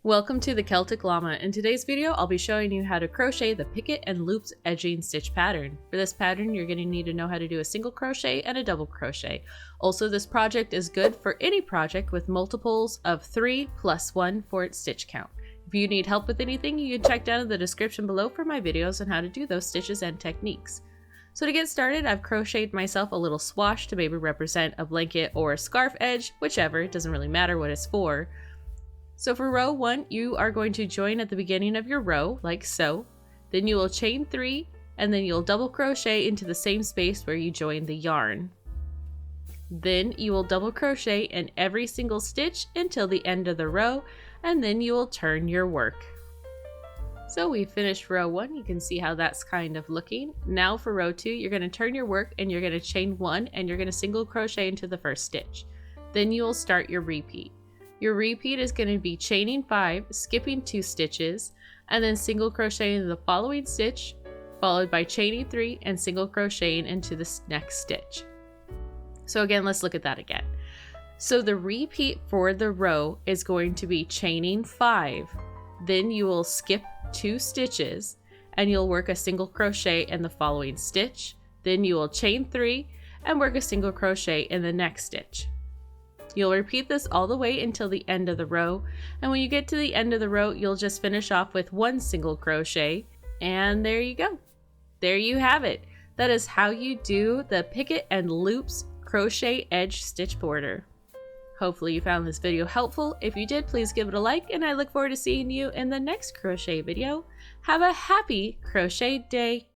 Welcome to the Celtic Llama. In today's video, I'll be showing you how to crochet the Picot and Loops edging stitch pattern. For this pattern, you're going to need to know how to do a single crochet and a double crochet. Also, this project is good for any project with multiples of 3 plus 1 for its stitch count. If you need help with anything, you can check down in the description below for my videos on how to do those stitches and techniques. So to get started, I've crocheted myself a little swash to maybe represent a blanket or a scarf edge, whichever, it doesn't really matter what it's for. So for row 1, you are going to join at the beginning of your row, like so. Then you will chain 3, and then you'll double crochet into the same space where you joined the yarn. Then you will double crochet in every single stitch until the end of the row, and then you will turn your work. So we finished row 1, you can see how that's kind of looking. Now for row 2, you're going to turn your work and you're going to chain 1 and you're going to single crochet into the first stitch. Then you will start your repeat. Your repeat is going to be chaining 5, skipping 2 stitches, and then single crocheting into the following stitch, followed by chaining 3 and single crocheting into the next stitch. So again, let's look at that again. So the repeat for the row is going to be chaining 5, then you will skip 2 stitches, and you'll work a single crochet in the following stitch, then you will chain 3 and work a single crochet in the next stitch. You'll repeat this all the way until the end of the row, and when you get to the end of the row, you'll just finish off with 1 single crochet, and there you go. There you have it. That is how you do the Picot and Loops crochet edge stitch border. Hopefully you found this video helpful. If you did, please give it a like, and I look forward to seeing you in the next crochet video. Have a happy crochet day.